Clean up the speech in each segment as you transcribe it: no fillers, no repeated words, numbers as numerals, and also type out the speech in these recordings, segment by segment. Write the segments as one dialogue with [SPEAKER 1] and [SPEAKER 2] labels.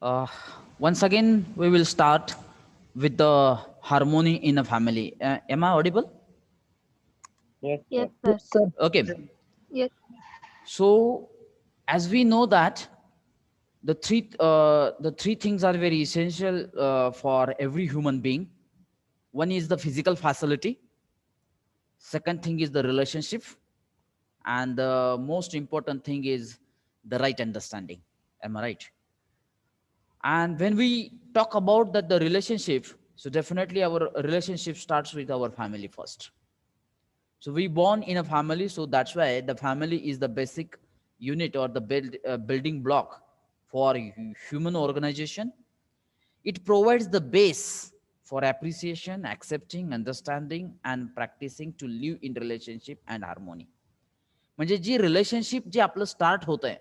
[SPEAKER 1] Uh, Once again, we will start with the harmony in a family. Am I audible?
[SPEAKER 2] Yes,
[SPEAKER 3] Yes,
[SPEAKER 2] sir.
[SPEAKER 3] sir.
[SPEAKER 1] Okay.
[SPEAKER 3] Yes.
[SPEAKER 1] So, as we know that the three things are very essential for every human being. One is the physical facility. Second thing is the relationship, and the most important thing is the right understanding. Am I right? And when we talk about that the relationship, so definitely our relationship starts with our family first. So we born in a family, so that's why the family is the basic unit or the building block for human organization. It provides the base for appreciation, accepting, understanding and practicing to live in relationship and harmony. म्हणजे जी relationship जे आपलं start होत आहे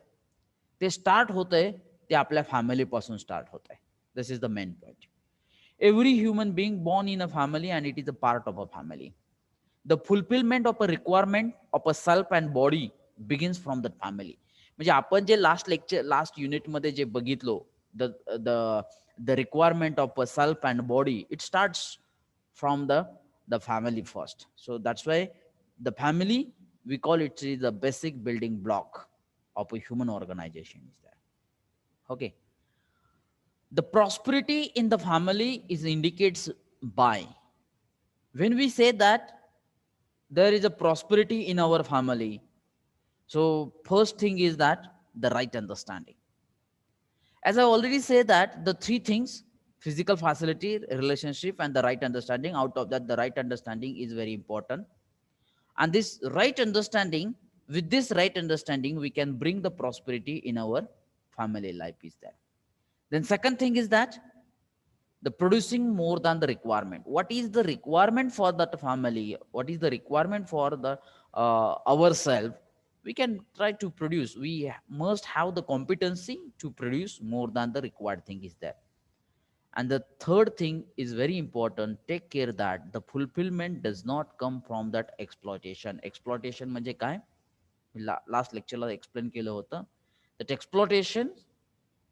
[SPEAKER 1] ते start होत आहे ते आपल्या फॅमिलीपासून स्टार्ट होत आहे. This is the main point. Every human being born in a family and it is a part of a family. The fulfilment of a requirement of a self and body begins from that family. म्हणजे आपण जे last युनिटमध्ये जे बघितलो, the the the requirement of a self and body, it starts from the family first. So that's why the family, we call it is the basic building block of a human organization is there. Okay. The prosperity in the family is indicates by, when we say that there is a prosperity in our family, so first thing is that the right understanding. As I already said that the three things, physical facility, relationship and the right understanding, out of that the right understanding is very important. And this right understanding, with this right understanding we can bring the prosperity in our family life is there. Then second thing is that the producing more than the requirement. What is the requirement for that family, what is the requirement for the ourselves, we can try to produce. We must have the competency to produce more than the required thing is there. And the third thing is very important, take care that the fulfillment does not come from that exploitation. Exploitation म्हणजे काय, last लेक्चरला explain केलं होतं. That exploitation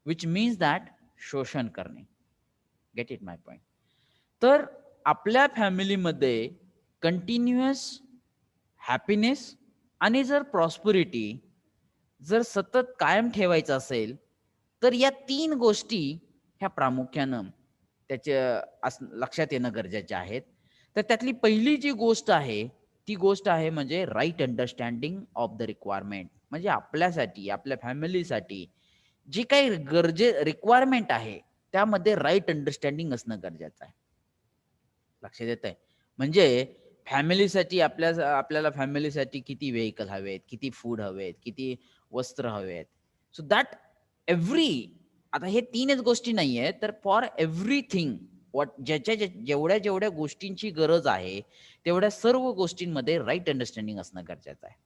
[SPEAKER 1] which means that शोषण करणे. Gate it my point. तर आपल्या फॅमिलीमध्ये continuous happiness आणि जर प्रॉस्पेरिटी जर सतत कायम ठेवायचं असेल तर या तीन गोष्टी ह्या प्रामुख्यानं त्याच्या लक्षात येणं गरजेचे आहेत. तर त्यातली पहिली जी गोष्ट आहे ती गोष्ट आहे म्हणजे right understanding of the requirement. म्हणजे आपल्यासाठी, आपल्या फॅमिलीसाठी जी काही रिक्वायरमेंट आहे त्यामध्ये राईट अंडरस्टँडिंग असणं गरजेचं आहे. लक्षात येत आहे? म्हणजे फॅमिलीसाठी आपल्याला फॅमिलीसाठी किती व्हेइकल हवेत, किती फूड हवेत, किती वस्त्र हवेत. सो दॅट एव्हरी, आता हे तीनच गोष्टी नाहीये तर फॉर एव्हरीथिंग जेवढ्या जेवढ्या गोष्टींची गरज आहे तेवढ्या सर्व गोष्टींमध्ये राईट अंडरस्टँडिंग असणं गरजेचं आहे.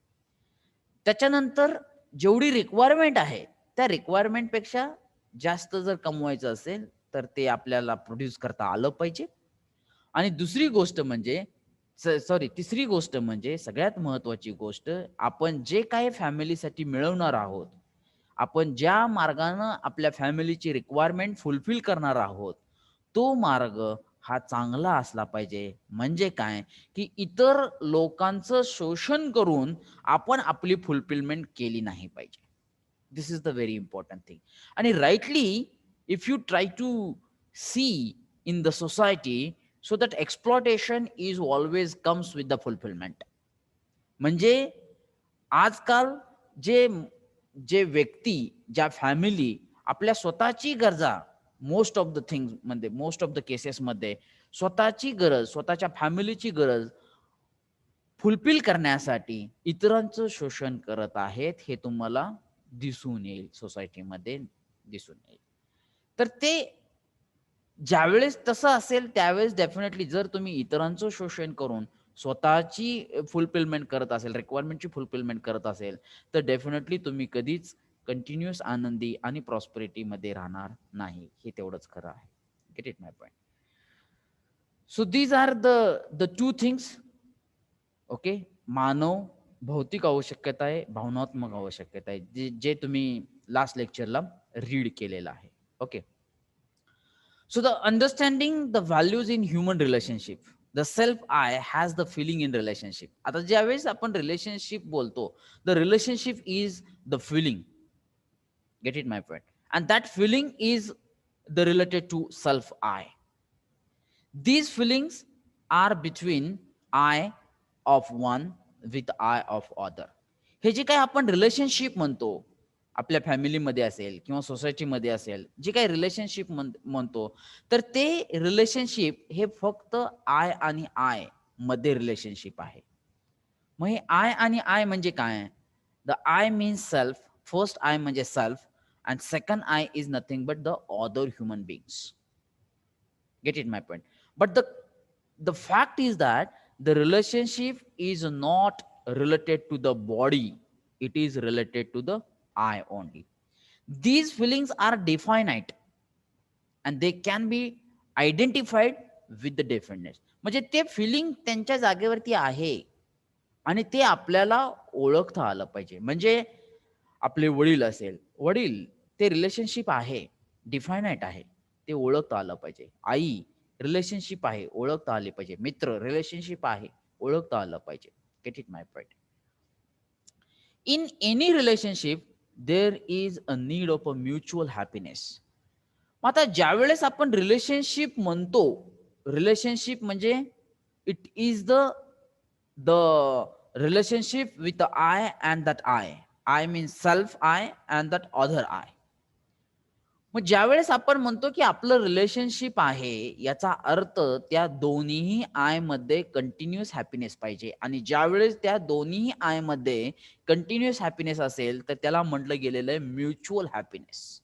[SPEAKER 1] त्याच्यानंतर जेवढी रिक्वायरमेंट आहे त्या रिक्वायरमेंटपेक्षा जास्त जर कमवायचं असेल तर ते आपल्याला प्रोड्यूस करता आलं पाहिजे. आणि दुसरी गोष्ट म्हणजे तिसरी गोष्ट म्हणजे सगळ्यात महत्वाची गोष्ट, आपण जे काही फॅमिलीसाठी मिळवणार आहोत, आपण ज्या मार्गानं आपल्या फॅमिलीची रिक्वायरमेंट फुलफिल करणार आहोत तो मार्ग हा चांगला असला पाहिजे. म्हणजे काय, की इतर लोकांचं शोषण करून आपण आपली फुलफिलमेंट केली नाही पाहिजे. This is the very important thing. आणि rightly if you try to see in the society, so that exploitation is always comes with the fulfilment. म्हणजे आजकाल जे जे व्यक्ती, ज्या फॅमिली आपल्या स्वतःची गरजा, मोस्ट ऑफ द थिंग मध्ये, मोस्ट ऑफ द केसेसमध्ये स्वतःची गरज, स्वतःच्या फॅमिलीची गरज फुलफिल करण्यासाठी इतरांचं शोषण करत आहेत, हे तुम्हाला दिसून येईल, सोसायटीमध्ये दिसून येईल. तर ते ज्यावेळेस तसं असेल त्यावेळेस डेफिनेटली जर तुम्ही इतरांचं शोषण करून स्वतःची फुलफिलमेंट करत असेल, रिक्वायरमेंटची फुलफिलमेंट करत असेल तर डेफिनेटली तुम्ही कधीच कंटिन्युअस आनंदी आणि प्रॉस्पेरिटीमध्ये राहणार नाही. हे तेवढंच खरं आहे. Get it my point. So these are the two things. Okay. मानव भौतिक आवश्यकता आहे, भावनात्मक आवश्यकता आहे, जे जे तुम्ही लास्ट लेक्चरला रीड केलेलं आहे. Okay. So the understanding the values in human relationship, the self I has the feeling in relationship. आता ज्यावेळेस आपण रिलेशनशिप बोलतो, the relationship is the feeling. Get it, my friend? And that feeling is the related to self I. These feelings are between I of one with I of other. हे जे काही आपण relationship म्हणतो, आपल्या फॅमिलीमध्ये असेल किंवा सोसायटीमध्ये असेल, जे काही रिलेशनशिप म्हणतो, तर ते रिलेशनशिप हे फक्त आय आणि आय मध्ये रिलेशनशिप आहे. मग हे आय आणि आय म्हणजे काय? The I means self. First I म्हणजे self and second I is nothing but the other human beings. Get it, my point? But the fact is that the relationship is not related to the body, it is related to the I only. These feelings are definite and they can be identified with the definiteness. म्हणजे ते feeling त्यांच्या जागेवरती आहे आणि ते आपल्याला ओळखता आलं पाहिजे. म्हणजे आपले वडील असेल, वडील ते रिलेशनशिप आहे, डिफायनाइट आहे, ते ओळखता आलं पाहिजे. आई रिलेशनशिप आहे, ओळखता आले पाहिजे. मित्र रिलेशनशिप आहे, ओळखता आलं पाहिजे. Gate it my point? In any relationship there is a need of a mutual happiness. आता ज्या वेळेस आपण रिलेशनशिप म्हणतो, रिलेशनशिप म्हणजे it is the the relationship with I and that I. I means self I and that other I. मग ज्यावेळेस आपण म्हणतो की आपलं रिलेशनशिप आहे, याचा अर्थ त्या दोन्हीही आय मध्ये कंटिन्युअस हॅपीनेस पाहिजे. आणि ज्यावेळेस त्या दोन्हीही आय मध्ये कंटिन्युअस हॅपीनेस असेल, तर त्याला म्हटलं गेलेलं आहे म्युच्युअल हॅपीनेस.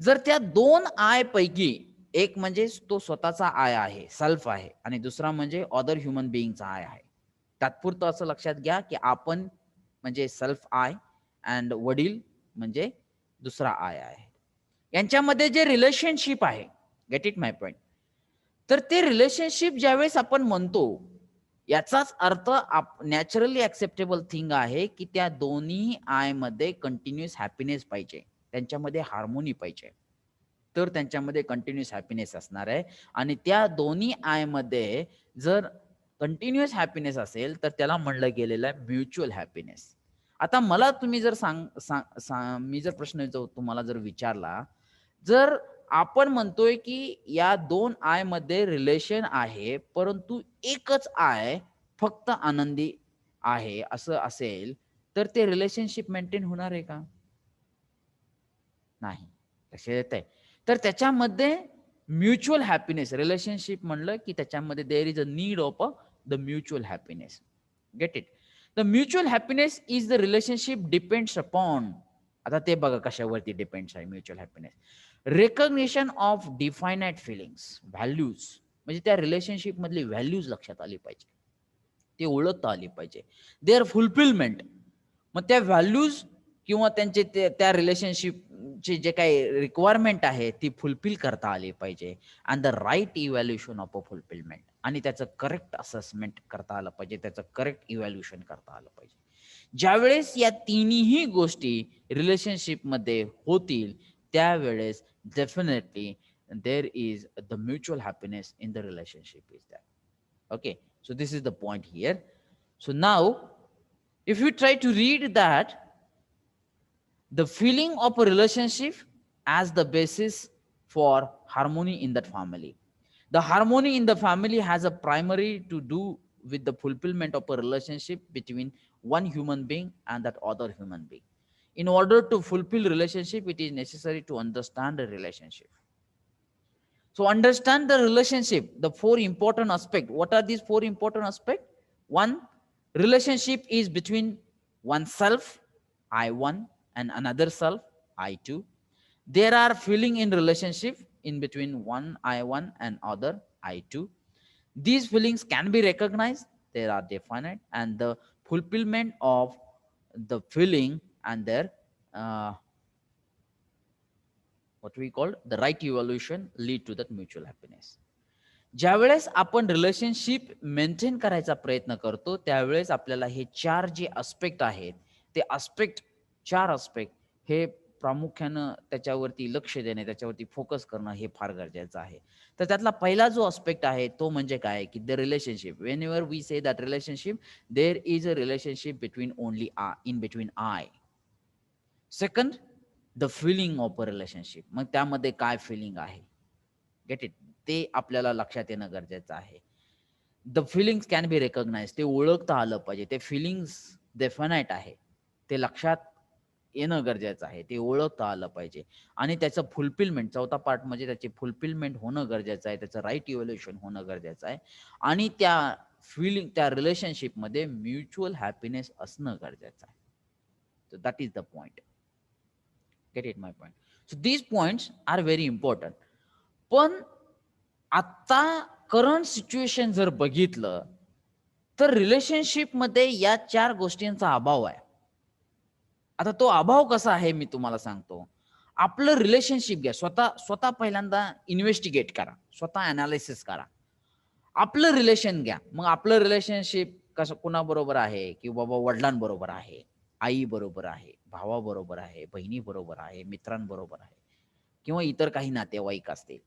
[SPEAKER 1] जर त्या दोन आय पैकी एक म्हणजे तो स्वतःचा आय आहे, सेल्फ आहे, आणि दुसरा म्हणजे अदर ह्युमन बिईंगचा आय आहे. तात्पुरतं असं लक्षात घ्या की आपण म्हणजे सेल्फ आय अँड वडील म्हणजे दुसरा आय आहे. यांच्यामध्ये जे रिलेशनशिप आहे, गेट इट माय पॉइंट? तर ते रिलेशनशिप ज्यावेळेस आपण म्हणतो, याचाच अर्थ नॅचरली ऍक्सेप्टेबल थिंग आहे की त्या दोन्ही आय मध्ये कंटिन्युअस हॅपीनेस पाहिजे, त्यांच्यामध्ये हार्मोनी पाहिजे, तर त्यांच्यामध्ये कंटिन्युअस हॅपीनेस असणार आहे. आणि त्या दोन्ही आय मध्ये जर कंटिन्युअस हॅपीनेस असेल, तर त्याला म्हणलं गेलेलं आहे म्युच्युअल हॅपीनेस. आता मला तुम्ही जर मी जर प्रश्न तुम्हाला जर विचारला, जर आपण म्हणतोय की या दोन आय मध्ये रिलेशन आहे, परंतु एकच आय फक्त आनंदी आहे असं असेल, तर ते रिलेशनशिप मेंटेन होणार आहे का? नाही. लक्षात येतंय? तर त्याच्यामध्ये म्युच्युअल हॅपीनेस रिलेशनशिप म्हणलं की त्याच्यामध्ये there is a need of the mutual happiness. Get it? The mutual happiness is the relationship depends upon. आता ते बघा कशावरती डिपेंड्स आहे mutual happiness. Recognition of definite feelings, values. म्हणजे त्या रिलेशनशिप मधली व्हॅल्यूज लक्षात आली पाहिजे, ते ओळखता आली पाहिजे. There fulfilment. मग त्या व्हॅल्यूज किंवा त्यांचे त्या रिलेशनशिपचे जे काही रिक्वायरमेंट आहे ती फुलफिल करता आली पाहिजे. And the right evaluation of a fulfilment. आणि त्याचं करेक्ट असेसमेंट करता आलं पाहिजे, त्याचं करेक्ट इव्हॅल्युएशन करता आलं पाहिजे. ज्यावेळेस या तिन्ही गोष्टी रिलेशनशिपमध्ये होतील, त्यावेळेस definitely there is the mutual happiness in the relationship is that. Okay, so this is the point here. So now, if you try to read that, the feeling of a relationship as the basis for harmony in that family. The harmony in the family has a primary to do with the fulfillment of a relationship between one human being and that other human being. In order to fulfill relationship, it is necessary to understand the relationship. So understand the relationship, the four important aspects. What are these four important aspects? One, relationship is between oneself, I1, and another self, I2. There are feeling in relationship in between one I1 and other I2. These feelings can be recognized, they are definite, and the fulfillment of the feeling and their what we call the right evaluation lead to that mutual happiness. ज्यावेळेस आपण relationship maintain करायचा प्रयत्न करतो, त्यावेळेस आपल्याला हे चार जे अस्पेक्ट आहेत, ते अस्पेक्ट, चार अस्पेक्ट हे प्रामुख्यानं त्याच्यावरती लक्ष देणे, त्याच्यावरती फोकस करणं हे फार गरजेचं आहे. तर त्यातला पहिला जो अस्पेक्ट आहे तो म्हणजे काय, की the relationship. Whenever we say that relationship, there is a relationship between only in between I. Second, the feeling of a relationship. मग त्यामध्ये काय फिलिंग आहे, गेट इट, ते आपल्याला लक्षात येणं गरजेचं आहे. The feelings can be recognise, ते ओळखता आलं पाहिजे. ते फिलिंग्स डेफिनाइट आहे, ते लक्षात येणं गरजेचं आहे, ते ओळखता आलं पाहिजे. आणि त्याचं फुलफिलमेंट, चौथा पार्ट म्हणजे त्याची फुलफिलमेंट होणं गरजेचं आहे, त्याचं राईट इव्हॅल्युएशन होणं गरजेचं आहे. आणि त्या फिलिंग, त्या रिलेशनशिपमध्ये म्युच्युअल हॅपीनेस असणं गरजेचं आहे. So that is the point. Get it my point? So these points are very important. पण आता करंट सिच्युएशन जर बघितलं तर रिलेशनशिप मध्ये या 4 गोष्टींचा अभाव आहे. आता तो अभाव कसा आहे मी तुम्हाला सांगतो. आपलं रिलेशनशिप घ्या, स्वतः स्वतः पहिल्यांदा इन्व्हेस्टिगेट करा, स्वतः अनालिसिस करा. आपलं रिलेशन घ्या. मग आपलं रिलेशनशिप कसं, कुणाबरोबर आहे, की बाबा वडिलांबरोबर आहे, आई बरोबर आहे, भावाबरोबर आहे, बहिणीबरोबर आहे, मित्रांबरोबर आहे किंवा इतर काही नातेवाईक असतील.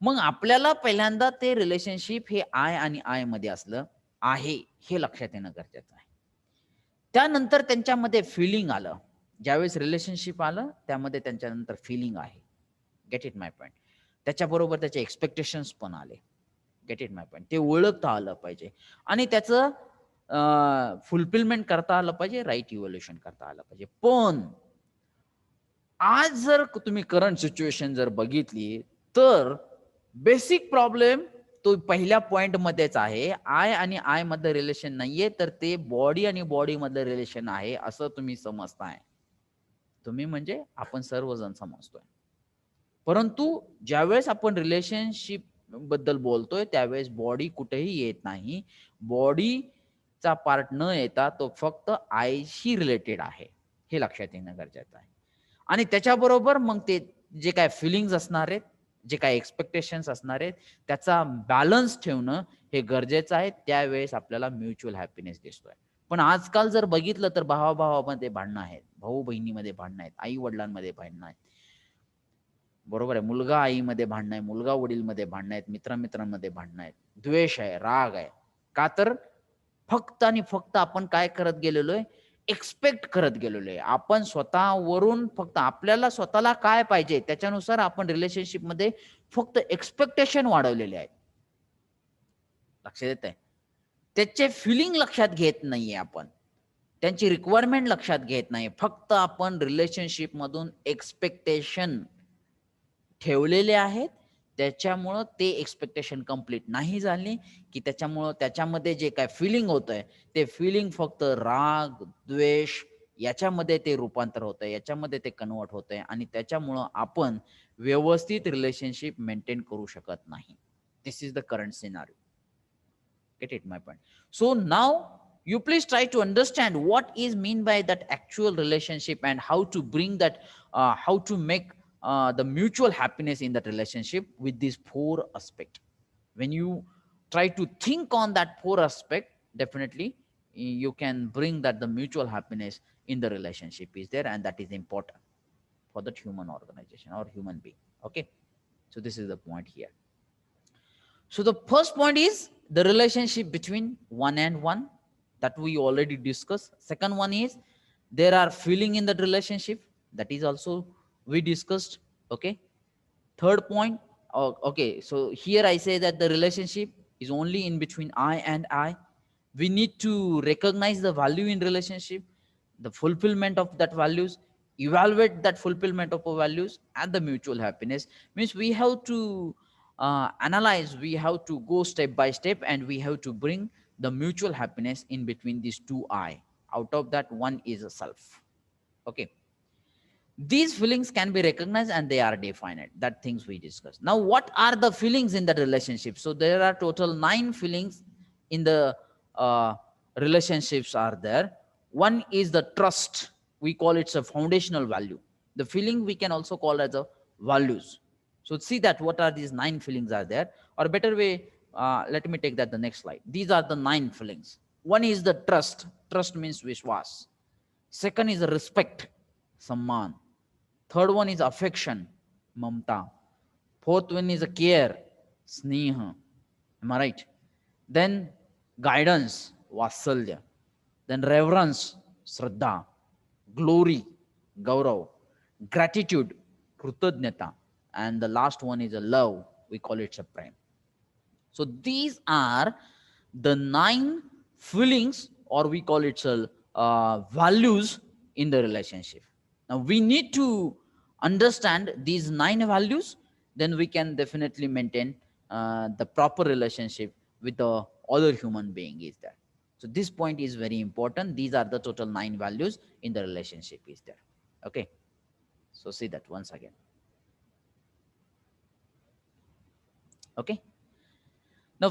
[SPEAKER 1] मग आपल्याला पहिल्यांदा ते रिलेशनशिप हे आय आणि आय मध्ये असलं आहे हे लक्षात येणं गरजेचं आहे. त्यानंतर त्यांच्यामध्ये फिलिंग आलं. ज्यावेळेस रिलेशनशिप आलं त्यामध्ये त्यांच्यानंतर फिलिंग आहे. Get it my point. त्याच्याबरोबर त्याचे एक्सपेक्टेशन्स पण आले. Gate it my point. ते ओळखता आलं पाहिजे आणि त्याचं फुलफिलमेंट करता आलं पाहिजे, राईट इव्हॅल्युएशन करता आलं पाहिजे. पण आज जर तुम्ही करंट सिच्युएशन जर बघितली तर बेसिक प्रॉब्लेम तो पहिल्या पॉइंट मध्येच आहे. आय आणि आय मध्ये रिलेशन नाहीये, तर ते बॉडी आणि बॉडी मध्ये रिलेशन आहे असं तुम्ही समजताय. तुम्ही म्हणजे आपण सर्वजण समजतोय. परंतु ज्यावेळेस आपण रिलेशनशिप बद्दल बोलतोय त्यावेळेस बॉडी कुठेही येत नाही. बॉडीचा पार्ट न येता तो फक्त आयशी रिलेटेड आहे हे लक्षात येणं गरजेचं आहे. आणि त्याच्याबरोबर मग ते जे काय फिलिंग्स असणार आहेत, जे काय एक्सपेक्टेशन्स असणार आहेत, त्याचा बॅलन्स ठेवणं हे गरजेचं आहे. त्यावेळेस आपल्याला म्युच्युअल हॅपीनेस दिसतोय. पण आजकाल जर बघितलं तर भावाभावामध्ये भांडणं आहेत, भाऊ बहिणीमध्ये भांडणं आहेत, आई वडिलांमध्ये भांडणं आहेत. बरोबर आहे. मुलगा आईमध्ये भांडणं आहे, मुलगा वडीलमध्ये भांडणं आहेत, मित्रांमध्ये भांडणं आहेत, द्वेष आहे, राग आहे. का तर फक्त आणि फक्त आपण काय करत गेलेलो आहे, एक्सपेक्ट करत गेलेलो आहे. आपण स्वतःवरून फक्त आपल्याला स्वतःला काय पाहिजे त्याच्यानुसार आपण रिलेशनशिपमध्ये फक्त एक्सपेक्टेशन वाढवलेले आहेत. लक्षात येत आहे? त्याचे फिलिंग लक्षात घेत नाहीये आपण, त्यांची रिक्वायरमेंट लक्षात घेत नाही. फक्त आपण रिलेशनशिप मधून एक्सपेक्टेशन ठेवलेले आहेत. त्याच्यामुळं ते एक्सपेक्टेशन कंप्लीट नाही झाली, की त्याच्यामुळं त्याच्यामध्ये जे काय फिलिंग होतंय, ते फिलिंग फक्त राग, द्वेष याच्यामध्ये ते रूपांतर होतंय, याच्यामध्ये ते कन्व्हर्ट होतंय आणि त्याच्यामुळं आपण व्यवस्थित रिलेशनशिप मेंटेन करू शकत नाही. This is the current scenario. Get it my point? So now you please try to understand what is mean by that actual relationship and how to bring that, how to make the mutual happiness in that relationship with these 4 aspect. When you try to think on that 4 aspect, definitely you can bring that the mutual happiness in the relationship is there, and that is important for that human organization or human being. Okay, so this is the point here. So the first point is the relationship between one and one that we already discussed. Second one is there are feeling in that relationship, that is also we discussed. Okay. Third point, okay, so here I say that the relationship is only in between I and I. We need to recognize the value in relationship, the fulfillment of that values, evaluate that fulfillment of our values, and the mutual happiness. Means we have to analyze, we have to go step by step, and we have to bring the mutual happiness in between these two I. Out of that, one is a self. Okay. These feelings can be recognized and they are defined. That things we discussed. Now, what are the feelings in that relationship? So there are total 9 feelings in the relationships are there. One is the trust. We call it a foundational value. The feeling we can also call as a values. So see that what are these 9 feelings are there, or better way, let me take that the next slide. These are the 9 feelings. One is the trust. Trust means vishwas. Second is the respect, samman. Third one is affection, mamta. Fourth one is a care, sneha. Am I right? Then guidance, vasalya. Then reverence, shraddha. Glory, gaurav. Gratitude, krutadnyata. And the last one is a love, we call it a prem. So these are the 9 feelings, or we call it values in the relationship. Now we need to understand these 9 values, then we can definitely maintain the proper relationship with the other human being is there. So this point is very important. These are the total 9 values in the relationship is there. Okay. So see that once again. Okay. Now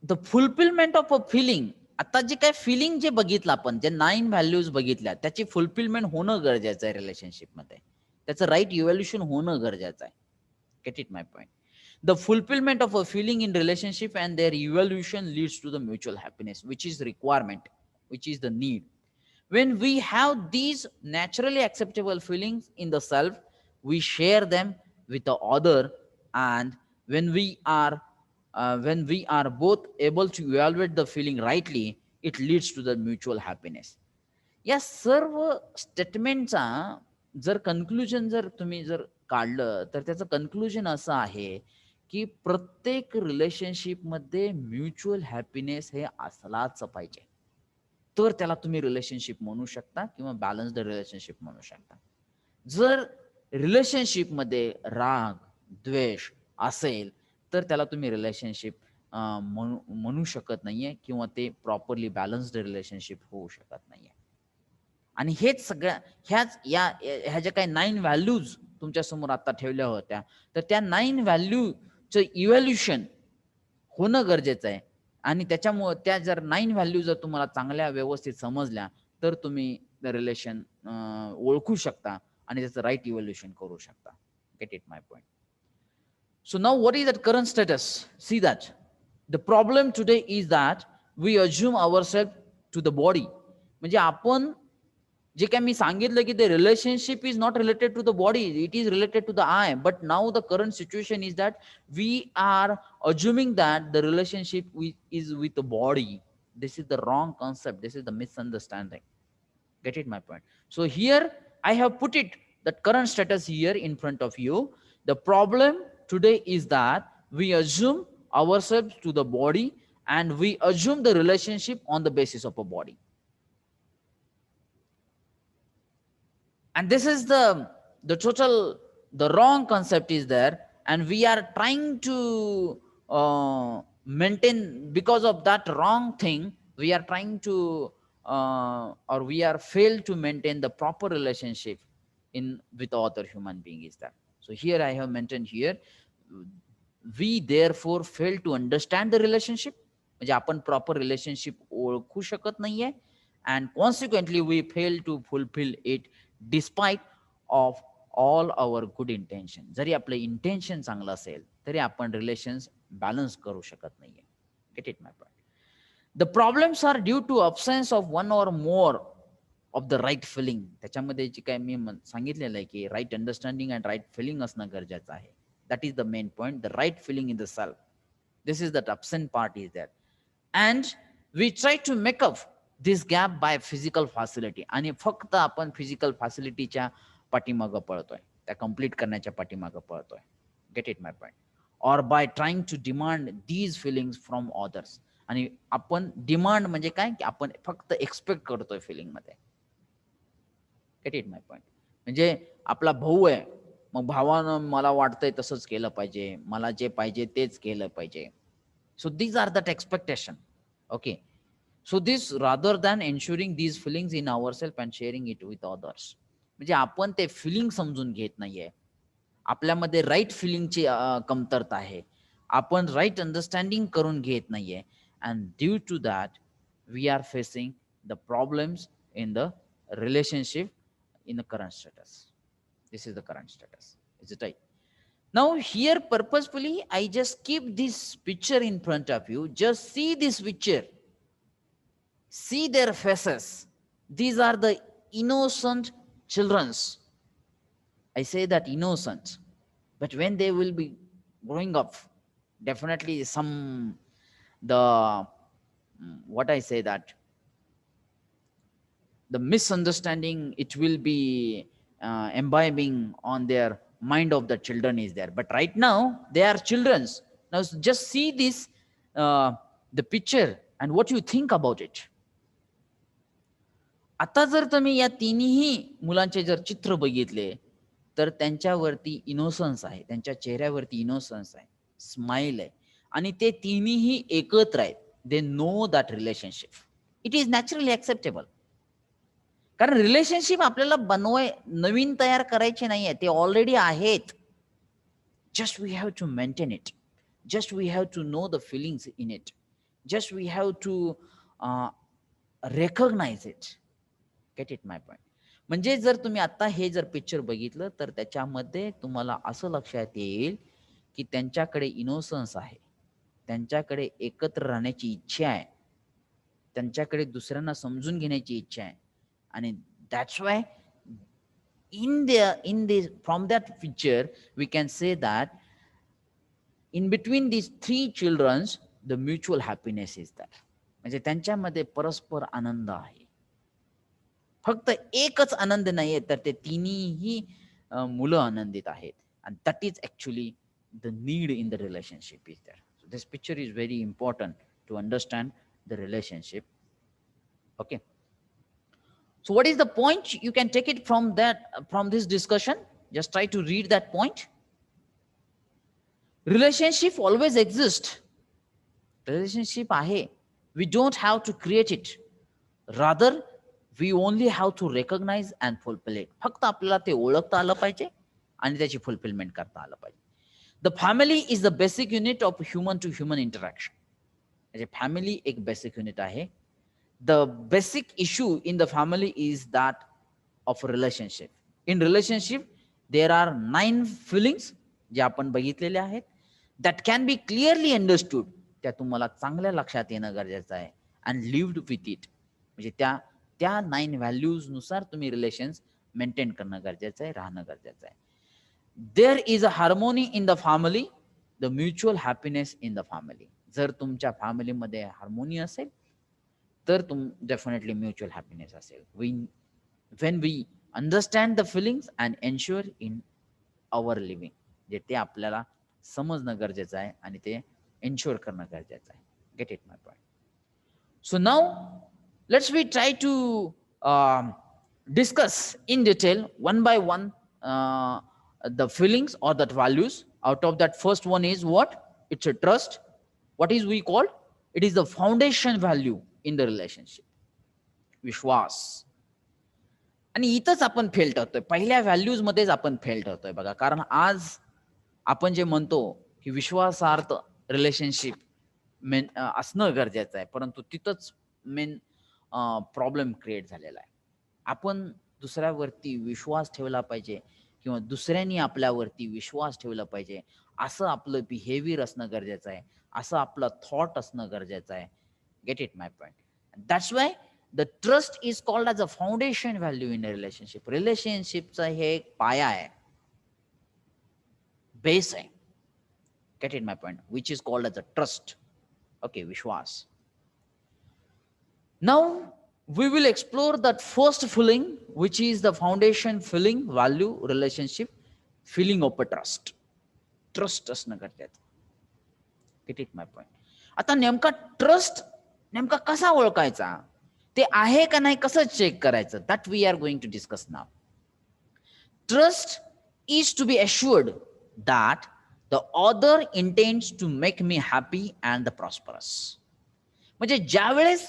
[SPEAKER 1] the fulfillment of a feeling, आता जे काय feeling जे बघितलं आपण, जे 9 values बघितल्या, त्याची fulfilment होणं गरजेचं आहे रिलेशनशिप मध्ये. त्याचं राईट इव्हॅल्युएशन होणं गरजेचं आहे. Get it my point. The fulfillment of a feeling in relationship and their evolution leads to the mutual happiness, which is requirement, which is the need. When we have these naturally acceptable feelings in the self, we share them with the other, and when we are both able to evaluate the feeling rightly, it leads to the mutual happiness. या सर्व स्टेटमेंटचा जर conclusion जर तुम्ही जर काढलं, तर त्याचं conclusion असं आहे की प्रत्येक रिलेशनशिप मध्ये म्युच्युअल हॅपीनेस हे असलाच पाहिजे, तर त्याला तुम्ही रिलेशनशिप म्हणू शकता किंवा बॅलन्स्ड रिलेशनशिप म्हणू शकता. जर रिलेशनशिप मध्ये राग द्वेष असेल, तर त्याला तुम्ही रिलेशनशिप म्हणू शकत नाहीये किंवा ते प्रॉपरली बॅलन्स्ड रिलेशनशिप होऊ शकत नाहीये. आणि हेच सगळ्या ह्या ज्या काही 9 व्हॅल्यूज तुमच्या समोर आता ठेवल्या होत्या, तर त्या 9 व्हॅल्यूचं इव्हॅल्युएशन होणं गरजेचं आहे. आणि त्याच्यामुळे त्या जर 9 व्हॅल्यू जर तुम्हाला चांगल्या व्यवस्थित समजल्या, तर तुम्ही रिलेशन ओळखू शकता आणि त्याचं राईट इव्हॅल्युएशन करू शकता. Gate it my point. So now what is that current status? See that the problem today is that we assume ourselves to the body. म्हणजे आपण जे काय मी सांगितलं की the relationship is not related to the body, it is related to the I. But now the current situation is that we are assuming that the relationship is with the body. This is the wrong concept. This is the misunderstanding. Get it my point? So here I have put it, that current status here in front of you. The problem today is that we assume ourselves to the body, and we assume the relationship on the basis of a body. And this is the wrong concept is there, and we are trying to maintain, because of that wrong thing we are trying to or we are failed to maintain the proper relationship with other human being is that. So here I have mentioned here, we therefore fail to understand the relationship. म्हणजे आपण proper relationship ओळखू शकत नाहीये, and consequently we fail to fulfill it despite of all our good intention. जरी आपलं intention चांगलं असेल, तरी आपण रिलेशन्स बॅलन्स करू शकत नाहीये. Gate it my point. The problems are due to absence of one or more of the right feeling. त्याच्यामध्ये जे काय मी सांगितलेलं आहे की right understanding and right feeling असणं गरजेचं आहे. That is the main point, the right feeling in the self. This is that absent part is there. And we try to make up this gap by physical facility. आणि फक्त आपण physical फॅसिलिटीच्या पाठीमागं पळतोय, त्या complete करण्याच्या पाठीमागं पळतोय. Get it my point. और by trying to demand these feelings from others. आणि आपण डिमांड म्हणजे काय, की आपण फक्त एक्सपेक्ट करतोय फिलिंग मध्ये. Gate it my point. म्हणजे आपला भाऊ आहे, मग भावानं मला वाटतंय तसंच केलं पाहिजे, मला जे पाहिजे तेच केलं पाहिजे. So these are that expectation. Okay. So this rather than ensuring these feelings in our self and sharing it with others. म्हणजे आपण ते फिलिंग समजून घेत नाहीये, आपल्यामध्ये राईट फिलिंगची कमतरता आहे, आपण राईट अंडरस्टँडिंग करून घेत नाहीये. And due to that we are facing the problems in the relationship in the current status. This is the current status. Is it right? Now here purposefully I just keep this picture in front of you. Just see this picture. See their faces. These are the innocent children's. I say that innocent, but when they will be growing up, definitely what I say that the misunderstanding, it will be imbibing on their mind of the children is there. But right now they are children's. Now just see this, the picture, and what you think about it. आता जर तुम्ही या तिन्ही मुलांचे जर चित्र बघितले तर त्यांच्यावरती इनोसन्स आहे, त्यांच्या चेहऱ्यावरती इनोसन्स आहे, स्माइल आहे, आणि ते तिन्ही एकत्र आहेत. They know that relationship. It is naturally acceptable. कारण रिलेशनशिप आपल्याला नवीन तयार करायचे नाहीये, ते ऑलरेडी आहेत. Just we have to maintain it. Just we have to know the feelings in it. Just we have to recognise it. Get it my point. म्हणजे जर तुम्ही आता हे जर पिक्चर बघितलं तर त्याच्यामध्ये तुम्हाला असं लक्षात येईल की त्यांच्याकडे इनोसन्स आहे, त्यांच्याकडे एकत्र राहण्याची इच्छा आहे, त्यांच्याकडे दुसऱ्यांना समजून घेण्याची इच्छा आहे. आणि that's why in this from that picture we can say that in between these three childrens the mutual happiness is there. म्हणजे त्यांच्यामध्ये परस्पर आनंद आहे. फक्त एकच आनंद नाहीये, तर ते तिन्ही मुलं आनंदित आहेत. and that is actually the need in the relationship is there. So this picture is very important to understand the relationship. Okay, so what is the point? You can take it from this discussion. Just try to read that point. Relationship always exists. Relationship ahe. We don't have to create it. Rather, we only have to recognize and fulfill it. फक्त आपल्याला ते ओळखता आलं पाहिजे आणि त्याची fulfilment करता आलं पाहिजे. The family is the basic unit of human to human interaction. म्हणजे फॅमिली एक बेसिक युनिट आहे. The basic issue in the family is that of relationship. In relationship, there are 9 feelings जे आपण बघितलेले आहेत, that can be clearly understood. त्या तुम्हाला चांगल्या लक्षात येणं गरजेचं आहे. and lived with it. म्हणजे त्या 9 व्हॅल्यूज नुसार तुम्ही रिलेशन्स मेंटेन करणं गरजेचं आहे, राहणं गरजेचं आहे. There is a harmony in the family, the mutual happiness in the family. जर तुमच्या फॅमिलीमध्ये हार्मोनी असेल तर डेफिनेटली म्युच्युअल हॅपीनेस असेल. when we understand the feelings and ensure in our living. जे ते आपल्याला समजणं गरजेचं आहे आणि ते एन्श्योर करणं गरजेचं आहे. Get it my point. So now let's we try to discuss in detail one by one the feelings or that values. Out of that, first one is what? It's a trust. What is we called? It is the foundation value in the relationship. विश्वास. आणि इथंच आपण fail ठरतोय, पहिल्या values मध्येच आपण fail ठरतोय बघा. कारण आज आपण जे म्हणतो की विश्वासार्थ रिलेशनशिप असणं गरजेचं आहे, परंतु तिथंच मेन प्रॉब्लेम क्रिएट झालेला आहे. आपण दुसऱ्यावरती विश्वास ठेवला पाहिजे किंवा दुसऱ्यांनी आपल्यावरती विश्वास ठेवला पाहिजे, असं आपलं बिहेवियर असणं गरजेचं आहे, असं आपलं थॉट असणं गरजेचं आहे. Get it my point. That's why the trust is called as a foundation value in a relationship. रिलेशनशिपचा हे एक पाया आहे, बेस आहे. Get it my point. Which is called as a trust. Okay, विश्वास. Now we will explore that first feeling, which is the foundation feeling, value, relationship, feeling of a trust. Trust असणं गरजेचं. Get it my point. आता नेमका trust नेमका कसा ओळखायचा, ते आहे का नाही कसं चेक करायचं, that we are going to discuss now. Trust is to be assured that the other intends to make me happy and prosperous. म्हणजे ज्यावेळेस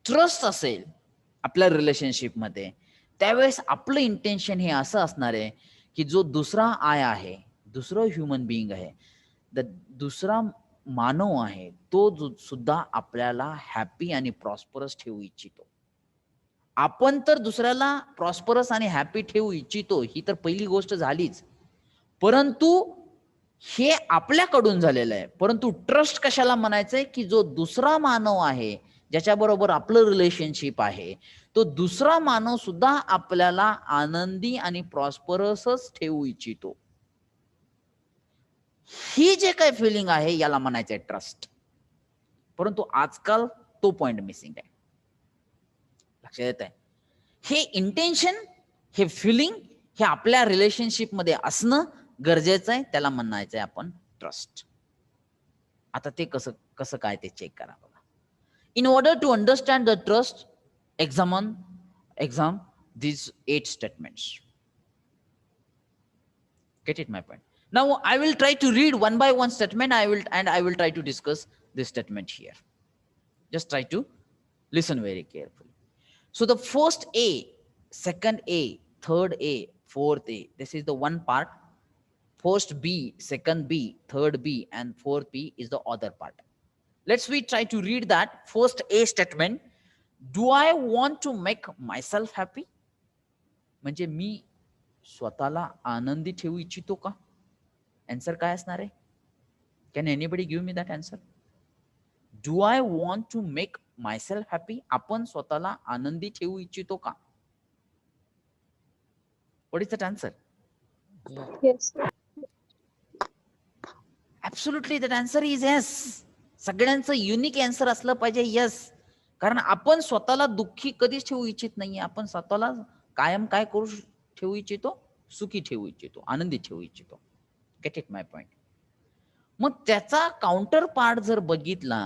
[SPEAKER 1] ट्रस्ट असेल आपल्या रिलेशनशिप मध्ये, त्यावेळेस आपलं इंटेन्शन हे असं असणार आहे की जो दुसरा आय आहे, दुसरं ह्युमन बिईंग आहे, दुसरा मानव आहे, तो सुद्धा आपल्याला हॅपी आणि प्रॉस्परस ठेवू इच्छितो. आपण तर दुसऱ्याला प्रॉस्परस आणि हॅपी ठेवू इच्छितो, ही तर पहिली गोष्ट झालीच, परंतु हे आपल्याकडून झालेलं आहे. परंतु ट्रस्ट कशाला म्हणायचंय की जो दुसरा मानव आहे, ज्याच्याबरोबर आपलं रिलेशनशिप आहे, तो दुसरा माणूस सुद्धा आपल्याला आनंदी आणि प्रॉस्परसच ठेवू इच्छितो. ही जे काही फिलिंग आहे याला म्हणायचंय ट्रस्ट. परंतु आजकाल तो पॉइंट मिसिंग आहे. लक्षात येत आहे? हे इंटेन्शन, हे फिलिंग हे आपल्या रिलेशनशिप मध्ये असणं गरजेचं आहे. त्याला म्हणायचंय आपण ट्रस्ट. आता ते कसं कसं काय ते चेक करा बघा. In order to understand the trust, examine these 8 statements. Get it my point? Now I will try to read one by one statement. I will try to discuss this statement here. Just try to listen very carefully. So the first A, second A, third A, fourth A, this is the one part. First B, second B, third B, and fourth B is the other part. Let's we try to read that. First A statement, do I want to make myself happy? म्हणजे मी स्वतःला आनंदी ठेवू इच्छितो का? Answer काय असणार आहे? Can anybody give me that answer? Do I want to make myself happy? आपण स्वतःला आनंदी ठेवू इच्छितो का? What is that answer?
[SPEAKER 3] Yes.
[SPEAKER 1] Absolutely that answer is yes. सगळ्यांचं युनिक आन्सर असलं पाहिजे येस. कारण आपण स्वतःला दुःखी कधीच ठेवू इच्छित नाहीये. आपण स्वतःला कायम काय करू ठेवू इच्छितो? सुखी ठेवू इच्छितो, आनंदी ठेवू इच्छितो. Get it my point? मग त्याचा काउंटर पार्ट जर बघितला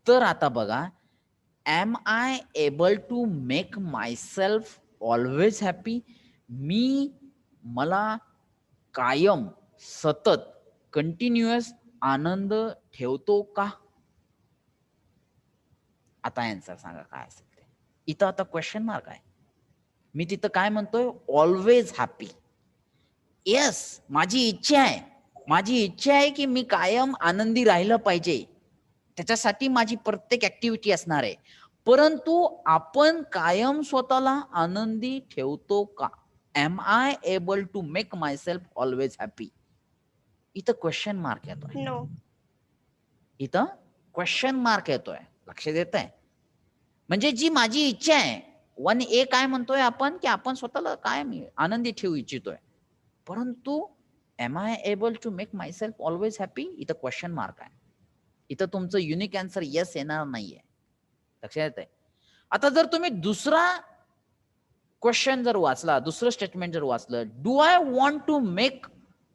[SPEAKER 1] तर आता बघा, am I able to make myself always happy? मला कायम सतत कंटिन्युअस आनंद ठेवतो का? आता आन्सर सांगा काय असेल ते. इथं आता क्वेश्चन मार्क आहे. मी तिथं काय म्हणतोय? Always happy. येस, माझी इच्छा आहे की मी कायम आनंदी राहिलं पाहिजे. त्याच्यासाठी माझी प्रत्येक ऍक्टिव्हिटी असणार आहे. परंतु आपण कायम स्वतःला आनंदी ठेवतो का? Am I able to make myself always happy? इथं क्वेश्चन मार्क येतोय.
[SPEAKER 3] No.
[SPEAKER 1] इथं क्वेश्चन मार्क येतोय. लक्षात येत आहे? म्हणजे जी माझी इच्छा आहे, 1A काय म्हणतोय आपण? की आपण स्वतःला कायम आनंदी ठेवू इच्छितोय. परंतु am I able to make myself always happy? इथं क्वेश्चन मार्क आहे. इथं तुमचं युनिक आन्सर येस येणार नाहीये. लक्षात येत आहे? आता जर तुम्ही दुसरा क्वेश्चन जर वाचला, दुसरं स्टेटमेंट जर वाचलं, do I want to make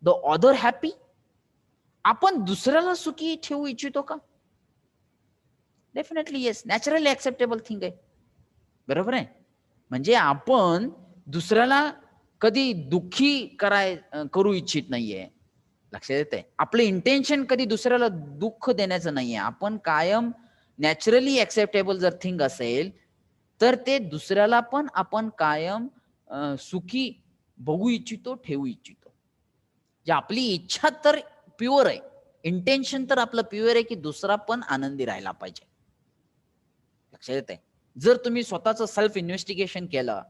[SPEAKER 1] the other happy? आपण दुसऱ्याला सुखी ठेवू इच्छितो का? Definitely yes. Naturally acceptable thing आहे. बरोबर आहे? म्हणजे आपण दुसऱ्याला कधी दुःखी करू इच्छित नाहीये. लक्षात येते? आपलं इंटेन्शन कधी दुसऱ्याला दुःख देण्याचं नाहीये. आपण कायम नॅचरली ऍक्सेप्टेबल जर थिंग असेल तर ते दुसऱ्याला पण आपण कायम सुखी बघू इच्छितो, ठेवू इच्छितो. जे आपली इच्छा तर प्युअर आहे, इंटेन्शन तर आपलं प्युअर आहे की दुसरा पण आनंदी राहायला पाहिजे. लक्षात येते? जर तुम्ही स्वतःचं सेल्फ इन्व्हेस्टिगेशन केलं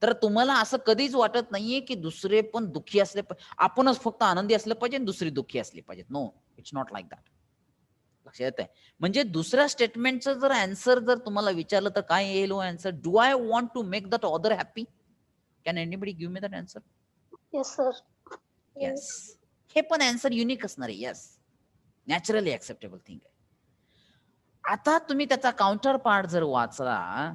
[SPEAKER 1] तर तुम्हाला असं कधीच वाटत नाहीये की दुसरे पण दुःखी असले पाहिजे, आपणच फक्त आनंदी असलं पाहिजे आणि दुसरी दुःखी असली पाहिजेत. No, it's not like that. लक्षात येत आहे? म्हणजे दुसऱ्या स्टेटमेंटचं जर आन्सर जर तुम्हाला विचारलं तर काय येईल answer? Do I want to make that other happy? Can anybody give me that answer?
[SPEAKER 3] Yes, sir.
[SPEAKER 1] Yes. हे पण आन्सर युनिक असणार आहे. येस, नॅचरली ऍक्सेप्टेबल थिंग आहे. आता तुम्ही त्याचा काउंटर पार्ट जर वाचला,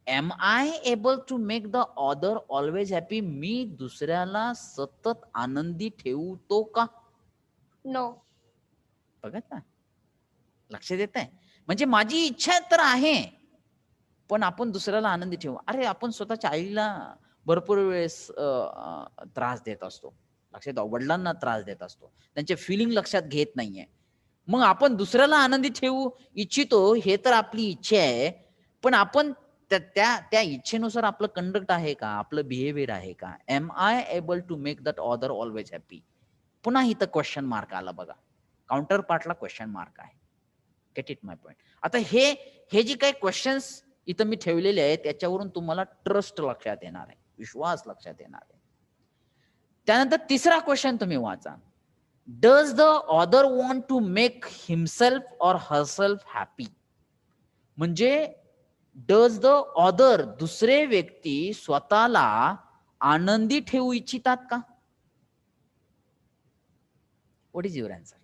[SPEAKER 1] am I able to make the other always happy? मी दुसऱ्याला सतत आनंदी ठेवतो का?
[SPEAKER 3] No.
[SPEAKER 1] बघा ना, लक्षात येत आहे? म्हणजे माझी इच्छा तर आहे पण आपण दुसऱ्याला आनंदी ठेवू. अरे आपण स्वतःच्या आईला भरपूर वेळेस त्रास देत असतो. लक्षात, वडिलांना त्रास देत असतो, त्यांचे फिलिंग लक्षात घेत नाहीये. मग आपण दुसऱ्याला आनंदी ठेवू इच्छितो, हे तर आपली इच्छा आहे, पण आपण त्या इच्छेनुसार आपलं कंडक्ट आहे का? आपलं बिहेवियर आहे का? Am I able to make that other always happy? पुन्हा इथं क्वेश्चन मार्क आला बघा. काउंटर पार्टला क्वेश्चन मार्क आहे. Get it my point? आता हे जे काही क्वेश्चन्स इथं मी ठेवलेले आहेत त्याच्यावरून तुम्हाला ट्रस्ट लक्षात येणार आहे, विश्वास लक्षात येणार आहे. त्यानंतर तिसरा क्वेश्चन तुम्ही वाचा. Does the other want to make himself और हरसेल्फ हॅपी? म्हणजे डज द अदर, दुसरे व्यक्ती स्वतःला आनंदी ठेवू इच्छितात का? What is your answer?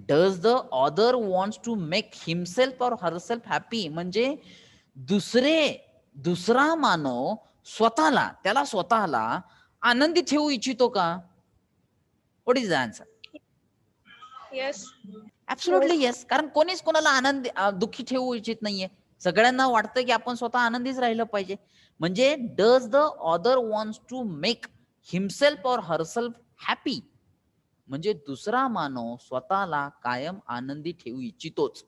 [SPEAKER 1] Does the other wants to make himself और हरसेल्फ हॅपी, म्हणजे दुसरा मानव स्वतःला आनंदी ठेवू इच्छितो का? What is the answer?
[SPEAKER 3] Yes.
[SPEAKER 1] Absolutely yes. कारण कोणीच कोणाला दुःखी ठेवू इच्छित नाहीये. सगळ्यांना वाटतं की आपण स्वतः आनंदीच राहिलं पाहिजे. म्हणजे does the other wants to make himself और हरसेल्फ हॅपी, म्हणजे दुसरा मानव स्वतःला कायम आनंदी ठेवू इच्छितोच.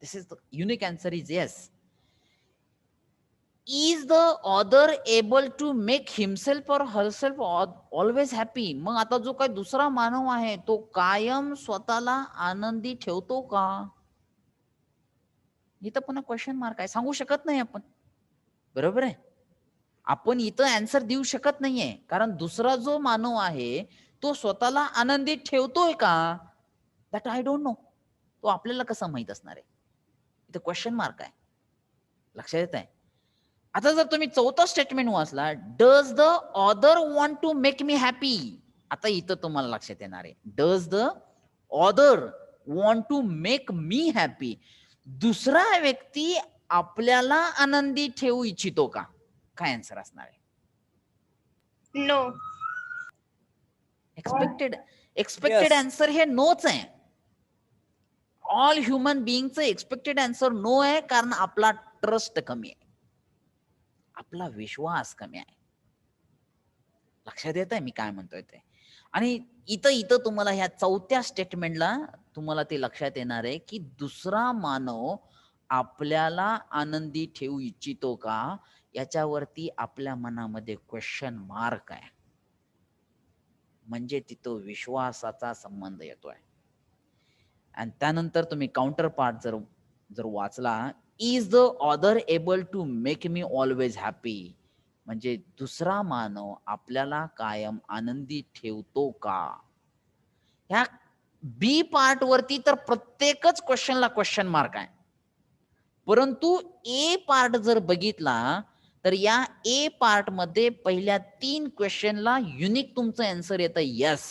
[SPEAKER 1] This is the unique answer is yes. Is the other able to make himself और हरसेल्फ ऑलवेज हॅपी, मग आता जो काही दुसरा मानव आहे तो कायम स्वतःला आनंदी ठेवतो का? इथं पण क्वेश्चन मार्क आहे. सांगू शकत नाही आपण. बरोबर आहे. आपण इथं आन्सर देऊ शकत नाहीये, कारण दुसरा जो मानव आहे तो स्वतःला आनंदी ठेवतोय का? That I don't know. तो आपल्याला कसं माहित असणार आहे? इथं क्वेश्चन मार्क आहे. लक्षात येत आहे? आता जर तुम्ही चौथा स्टेटमेंट वाचला, does the other want to make me happy, आता इथं तुम्हाला लक्षात येणार आहे, does the other want to make me happy, दुसरा व्यक्ती आपल्याला आनंदी ठेवू इच्छितो का? काय आन्सर असणार आहे?
[SPEAKER 3] No.
[SPEAKER 1] एक्सपेक्टेड आन्सर हे नोच आहे. ऑल ह्युमन बिईंगचं एक्सपेक्टेड आन्सर नो आहे, कारण आपला ट्रस्ट कमी आहे, आपला विश्वास कमी आहे. लक्षात येत आहे मी काय म्हणतोय ते? आणि इथं तुम्हाला ह्या चौथ्या स्टेटमेंटला तुम्हाला ते लक्षात येणार आहे की दुसरा मानव आपल्याला आनंदी ठेवू इच्छितो का, याच्यावरती आपल्या मनामध्ये क्वेश्चन मार्क आहे. म्हणजे तिथं विश्वासाचा संबंध येतोय. आणि त्यानंतर तुम्ही काउंटर पार्ट जर वाचला, is the other able to make me always happy, म्हणजे दुसरा मानव आपल्याला कायम आनंदी ठेवतो का? ह्या बी पार्ट वरती तर प्रत्येकच क्वेश्चनला क्वेश्चन मार्क आहे. परंतु ए पार्ट जर बघितला तर या ए पार्ट मध्ये पहिल्या 3 क्वेश्चनला युनिक तुमचं आन्सर येतं यस,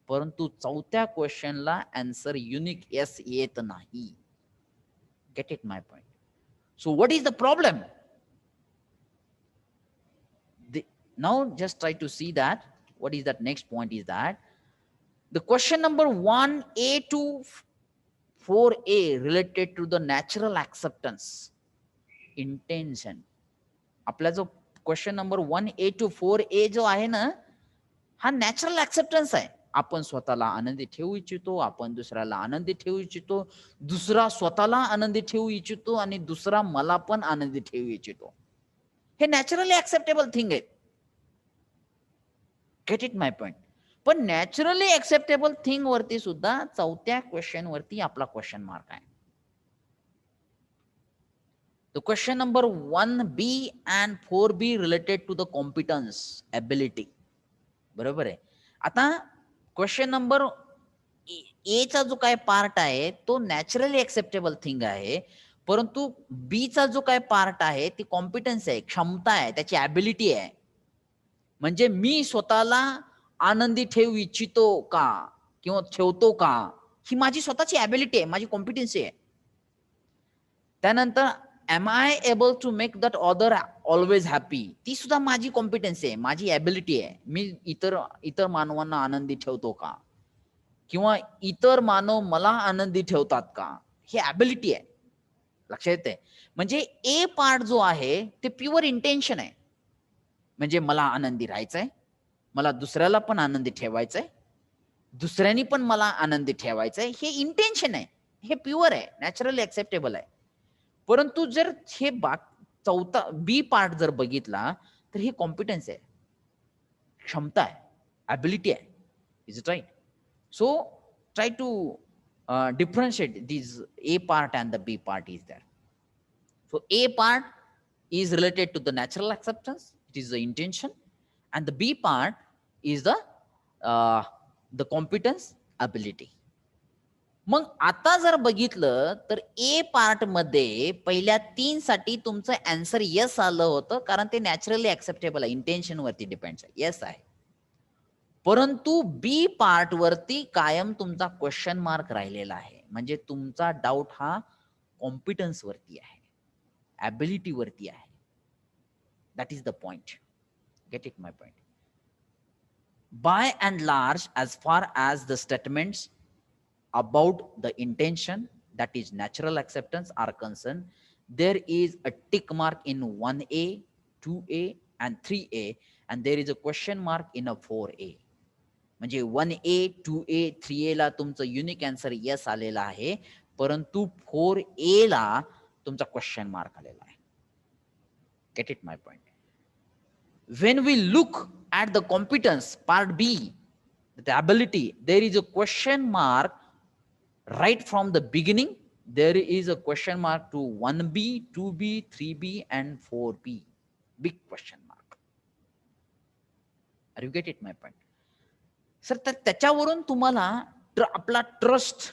[SPEAKER 1] परंतु चौथ्या क्वेश्चनला आन्सर युनिक यस येत नाही. Gate it my point? So what is the problem? Now just try to see that what is that next point is that the question number 1a to 4a related to the natural acceptance intention. आपला जो question number 1a to 4a जो आहे ना, हा natural acceptance आहे. आपण स्वतःला आनंदी ठेवू इच्छितो, आपण दुसऱ्याला आनंदी ठेवू इच्छितो, दुसरा स्वतःला आनंदी ठेवू इच्छितो आणि दुसरा मला पण आनंदी ठेवू इच्छितो. हे नॅचरली ऍक्सेप्टेबल थिंग आहे. Get it my point? पण नॅचरली ऍक्सेप्टेबल थिंग वरती सुद्धा चौथ्या क्वेश्चन वरती आपला क्वेश्चन मार्क आहे. The question number 1b and 4b related to the competence, ability. बरोबर आहे. आता क्वेश्चन नंबर ए चा जो काय पार्ट आहे तो नॅचरली ऍक्सेप्टेबल थिंग आहे, परंतु बी चा जो काय पार्ट आहे ती कॉम्पिटन्स आहे, क्षमता आहे, त्याची ॲबिलिटी आहे. म्हणजे मी स्वतःला आनंदी ठेवू इच्छितो का किंवा ठेवतो का, ही माझी स्वतःची ॲबिलिटी आहे, माझी कॉम्पिटन्सी आहे. त्यानंतर am I able to make that other always happy, ती सुद्धा माझी कॉम्पिटन्सी आहे, माझी ॲबिलिटी आहे. मी इतर मानवांना आनंदी ठेवतो का किंवा इतर मानव मला आनंदी ठेवतात का, ही ॲबिलिटी आहे. लक्षात येते? म्हणजे ए पार्ट जो आहे ते प्युअर इंटेन्शन आहे. म्हणजे मला आनंदी राहायचंय, मला दुसऱ्याला पण आनंदी ठेवायचंय, दुसऱ्यानी पण मला आनंदी ठेवायचंय, हे इंटेन्शन आहे, हे प्युअर आहे, नॅचरली ऍक्सेप्टेबल आहे. परंतु जर हे चौथा बी पार्ट जर बघितला तर हे कॉम्पिटन्स आहे, क्षमता आहे, ॲबिलिटी आहे. Is it right? So try to differentiate these A part and the B part is there. So A part is related to the natural acceptance, it is the intention, and the B part is the competence, ability. मग आता जर बघितलं तर ए part मध्ये पहिल्या 3 साठी तुमचं answer yes आलं होतं, कारण ते नॅचरली ऍक्सेप्टेबल आहे, इंटेन्शन वरती डिपेंड आहे, येस आहे. परंतु बी पार्ट वरती कायम तुमचा क्वेश्चन मार्क राहिलेला आहे. म्हणजे तुमचा डाऊट हा कॉम्पिटन्स वरती आहे, ॲबिलिटी वरती आहे. That is the point. Gate it my point. By and large, as far as the statements about the intention, that is natural acceptance, are concerned, there is a tick mark in 1A, 2A and 3A, and there is a question mark in a 4A. म्हणजे 1A, 2A, 3A ला तुमचं unique answer yes आलेला आहे, परंतु 4A ला तुमचा question mark आलेला आहे. Get it my point. When we look at the competence part B, the ability, there is a question mark right from the beginning. There is a question mark to 1B, 2B, 3B and 4B. Big question mark. Are you get it my point? Sir, तर त्याच्यावरून तुम्हाला आपला trust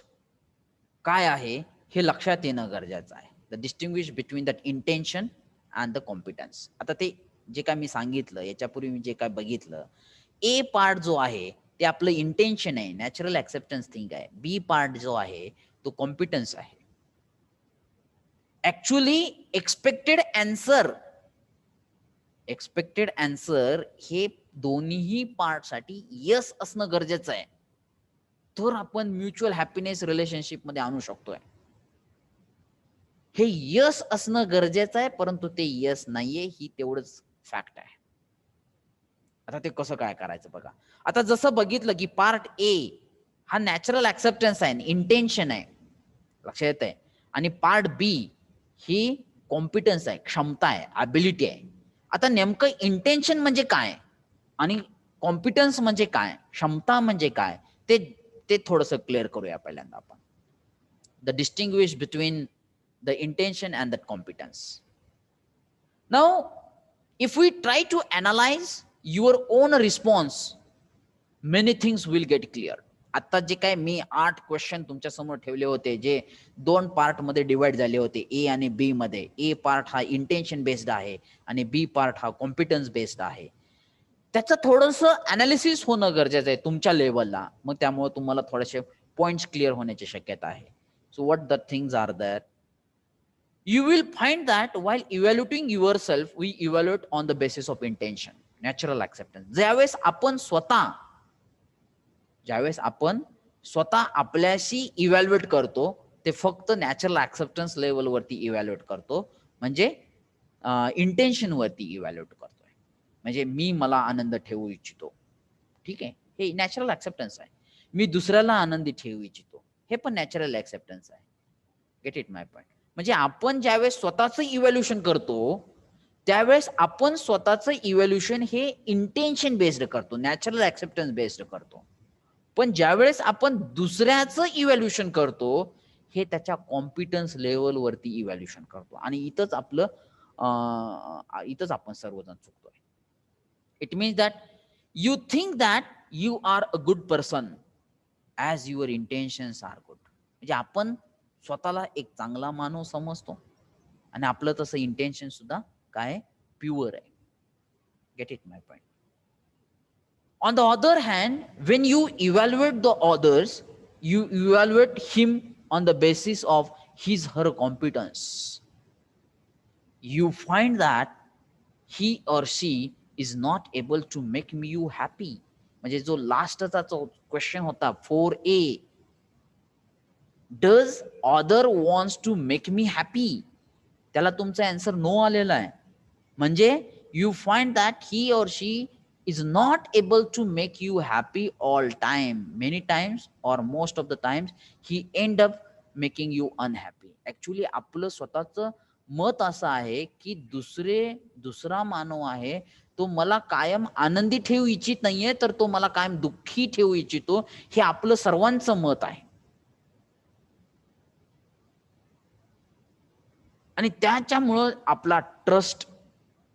[SPEAKER 1] काय आहे हे लक्षात येणं गरजेचं आहे. The distinguish between that intention and the competence. आता ते जे काय मी सांगितलं, याच्यापूर्वी मी जे काय बघितलं, ए पार्ट जो आहे ते आपलं इंटेन्शन आहे, नॅचरल ऍक्सेप्टन्स थिंग आहे. बी पार्ट जो आहे तो कॉम्पिटन्स आहे. ऍक्च्युअली एक्सपेक्टेड आन्सर हे दोन्ही पार्ट साठी यस असणं गरजेचं आहे, तर आपण म्युच्युअल हॅपीनेस रिलेशनशिप मध्ये आणू शकतोय. हे यस असणं गरजेचं आहे, परंतु ते यस नाहीये, ही तेवढंच फॅक्ट आहे. आता ते कसं काय करायचं बघा. आता जसं बघितलं की पार्ट ए हा नॅचरल ऍक्सेप्टन्स आहे, इंटेन्शन आहे, लक्षात येत आहे. आणि पार्ट बी ही कॉम्पिटन्स आहे, क्षमता आहे, ॲबिलिटी आहे. आता नेमकं इंटेन्शन म्हणजे काय आणि कॉम्पिटन्स म्हणजे काय, क्षमता म्हणजे काय, ते थोडंसं क्लिअर करूया पहिल्यांदा आपण. The distinguish between the intention and the competence. Now if we try to analyse your own response, many things will get clear. आता जे काय मी 8 क्वेश्चन तुमच्या समोर ठेवले होते, जे 2 पार्ट मध्ये डिवाइड झाले होते, ए आणि बी मध्ये. ए पार्ट हा इंटेन्शन बेस्ड आहे आणि बी पार्ट हा कॉम्पिटन्स बेस्ड आहे. त्याचं थोडंसं अनालिसिस होणं गरजेचं आहे तुमच्या लेवलला. मग त्यामुळे तुम्हाला थोडेसे पॉइंट्स क्लिअर होण्याची शक्यता आहे. So what the things are that, you will find that while evaluating yourself, we evaluate on the basis of intention, natural acceptance. ज्यावेळेस आपण स्वतः आपल्याशी इव्हॅल्युएट करतो, ते फक्त नॅचरल ऍक्सेप्टन्स लेवल वरती इव्हॅल्युएट करतो, म्हणजे इंटेन्शन वरती इव्हॅल्युएट करतोय. म्हणजे मी मला आनंद ठेवू इच्छितो, ठीक आहे, हे नॅचरल ऍक्सेप्टन्स आहे. मी दुसऱ्याला आनंदी ठेवू इच्छितो, हे पण नॅचरल ऍक्सेप्टन्स आहे. Get it my point. म्हणजे आपण ज्यावेळेस स्वतःचं इव्हॅल्युएशन करतो, त्यावेळेस आपण स्वतःचं इव्हॅल्युएशन हे इंटेन्शन बेस्ड करतो, नॅचरल ऍक्सेप्टन्स बेस्ड करतो. पण ज्यावेळेस आपण दुसऱ्याचं इव्हॅल्युएशन करतो, हे त्याच्या कॉम्पिटन्स लेवल वरती इव्हॅल्युएशन करतो. आणि इथंच आपण सर्वजण चुकतोय. It means that you think that you are a good person as your intentions are good. म्हणजे आपण स्वतःला एक चांगला मानव समजतो आणि आपलं तसं इंटेन्शन सुद्धा काय, प्युअर आहे. Get it my point. On the other hand, when you evaluate the others, you evaluate him on the basis of his her competence. You find that he or she is not able to make you happy. म्हणजे जो लास्टचा जो question होता 4A, does other wants to make me happy, त्याला तुमचा answer no आलेला आहे. म्हणजे you find that he or she is not able to make you happy all time. Many times or most of the times he end up making you unhappy. Actually आपलं स्वतःचं मत असं आहे की दुसरा मानव आहे, तो मला कायम आनंदी ठेवू इच्छित नाहीये, तर तो मला कायम दुःखी ठेवू इच्छितो. हे आपलं सर्वांचं मत आहे. आणि त्याच्यामुळं आपला ट्रस्ट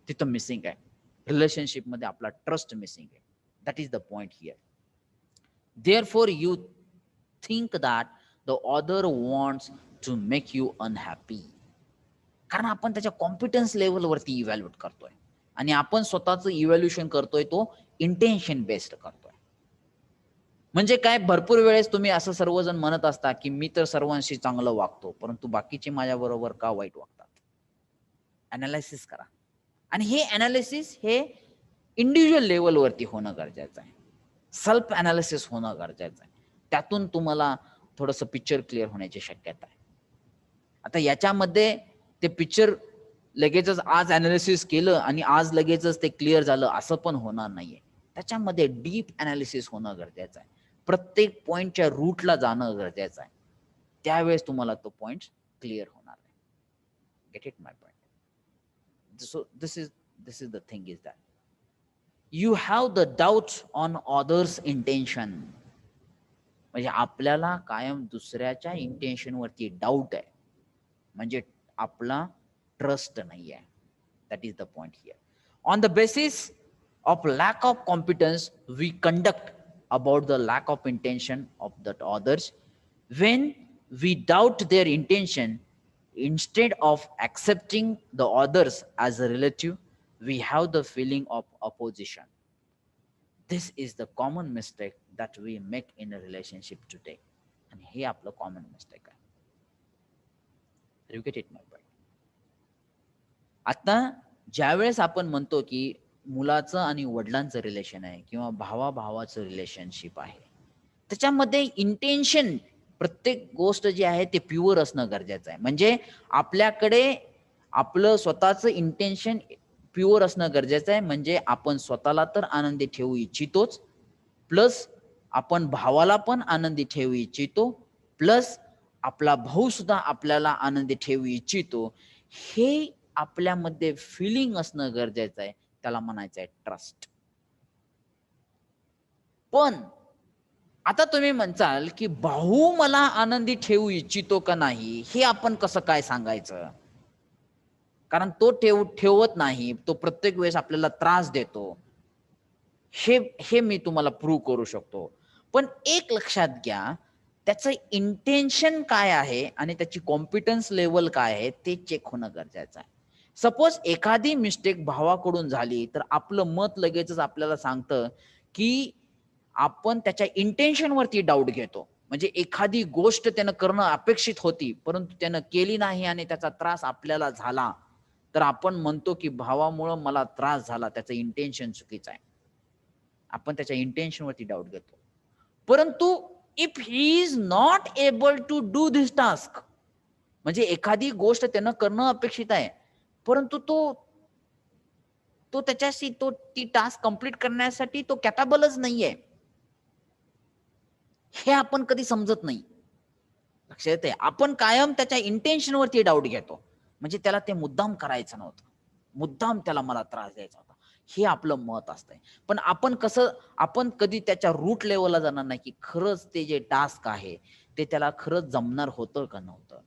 [SPEAKER 1] तिथं मिसिंग आहे. रिलेशनशिप मध्ये आपला ट्रस्ट मिसिंग आहे. That is the point here. Therefore you think that the other wants to make you unhappy. कारण आपण त्याच्या कॉम्पिटन्स लेवलवरती इव्हॅल्युएट करतोय आणि आपण स्वतःचं इव्हॅल्युएशन करतोय तो इंटेन्शन बेस्ड करतोय. म्हणजे काय, भरपूर वेळेस तुम्ही असं सर्वजण म्हणत असता की मी तर सर्वांशी चांगलं वागतो, परंतु बाकीचे माझ्या बरोबर का वाईट वागतात. अनालिसिस करा. आणि हे अनालिसिस हे इंडिव्हिज्युअल लेवलवरती होणं गरजेचं आहे. सेल्फ अनालिसिस होणं गरजेचं आहे. त्यातून तुम्हाला थोडंसं पिक्चर क्लिअर होण्याची शक्यता आहे. आता याच्यामध्ये ते पिक्चर लगेचच आज अनालिसिस केलं आणि आज लगेचच ते क्लिअर झालं असं पण होणार नाहीये. त्याच्यामध्ये डीप अनालिसिस होणं गरजेचं आहे. प्रत्येक पॉइंटच्या रूटला जाणं गरजेचं आहे. त्यावेळेस तुम्हाला तो पॉइंट क्लिअर होणार आहे. Get it my point. So this is the thing is that you have the doubts on others intention. म्हणजे आपल्याला कायम दुसऱ्याच्या इंटेन्शन वरती डाऊट आहे, म्हणजे आपला ट्रस्ट नाही आहे. That is the point here. On the basis of lack of competence we conduct about the lack of intention of that others. When we doubt their intention, instead of accepting the others as a relative, we have the feeling of opposition. This is the common mistake that we make in a relationship today. And हे आपलं common mistake आहे. You get it my point. आता ज्यावेळेस आपण म्हणतो की मुलाचं आणि वडिलांचं रिलेशन आहे किंवा भावाभावाचं रिलेशनशिप आहे, त्याच्यामध्ये इंटेन्शन प्रत्येक गोष्ट जी आहे ते प्युअर असणं गरजेचं आहे. म्हणजे आपल्याकडे आपलं स्वतःचं इंटेन्शन प्युअर असणं गरजेचं आहे. म्हणजे आपण स्वतःला तर आनंदी ठेवू इच्छितोच, प्लस आपण भावाला पण आनंदी ठेवू इच्छितो, प्लस आपला भाऊ सुद्धा आपल्याला आनंदी ठेवू इच्छितो. हे आपल्यामध्ये फिलिंग असणं गरजेचं आहे. त्याला म्हणायचं आहे ट्रस्ट. पण आता तुम्ही म्हणसाल की भाऊ मला आनंदी ठेवू इच्छितो का नाही हे आपण कसं काय सांगायचं, कारण तो ठेवत नाही, तो प्रत्येक वेळेस आपल्याला त्रास देतो. हे मी तुम्हाला प्रूव्ह करू शकतो. पण एक लक्षात घ्या, त्याचं इंटेन्शन काय आहे आणि त्याची कॉम्पिटन्स लेवल काय आहे ते चेक होणं गरजेचं आहे. सपोज एखादी मिस्टेक भावाकडून झाली तर आपलं मत लगेचच आपल्याला सांगतं की आपण त्याच्या इंटेन्शन वरती डाऊट घेतो. म्हणजे एखादी गोष्ट त्यानं करणं अपेक्षित होती परंतु त्यानं केली नाही आणि त्याचा त्रास आपल्याला झाला, तर आपण म्हणतो की भावामुळं मला त्रास झाला, त्याचं इंटेन्शन चुकीचं आहे. आपण त्याच्या इंटेन्शन वरती डाऊट घेतो. परंतु if he is not able to do this task, म्हणजे एखादी गोष्ट त्यानं करणं अपेक्षित आहे परंतु तो त्याच्याशी ती टास्क कंप्लीट करण्यासाठी तो कॅपेबलच नाहीये, हे आपण कधी समजत नाही. लक्षात येते, आपण कायम त्याच्या इंटेन्शन वरती डाऊट घेतो. म्हणजे त्याला ते मुद्दाम करायचं नव्हतं, मुद्दाम त्याला मला त्रास द्यायचा होता, हे आपलं मत असतंय. पण आपण कधी त्याच्या रूट लेवलला जाणार नाही की खरंच ते जे टास्क आहे ते त्याला खरंच जमणार होतं का नव्हतं,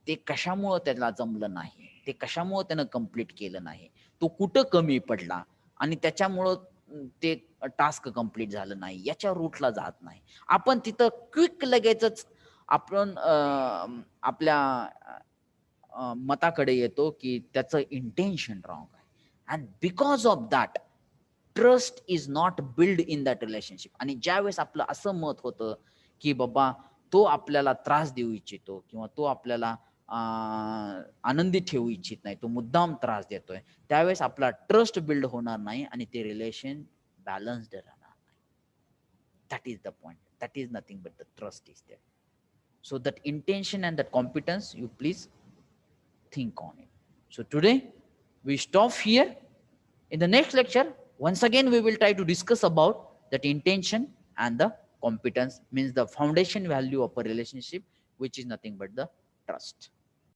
[SPEAKER 1] ते कशामुळं त्याला जमलं नाही, ते कशामुळं त्यानं कंप्लीट केलं नाही, तो कुठं कमी पडला आणि त्याच्यामुळं ते टास्क कंप्लीट झालं नाही, याच्या रूटला जात नाही. आपण तिथं क्विक लगेचच आपण आपल्या मताकडे येतो की त्याचं इंटेन्शन रॉंग आहे. And because of that trust is not build in that relationship. आणि ज्यावेळेस आपलं असं मत होतं की बाबा तो आपल्याला त्रास देऊ इच्छितो किंवा तो आपल्याला आनंदी ठेवू इच्छित नाही, तो मुद्दाम त्रास देतोय, त्यावेळेस आपला ट्रस्ट बिल्ड होणार नाही आणि ते रिलेशन बॅलन्स्ड राहणार नाही. That is the point. That is nothing but the trust is there. So that intention and that competence you please think on it. So today we stop here. In the next lecture, once again we will try to discuss about that intention and the competence, means the foundation value of a relationship, which is nothing but the trust.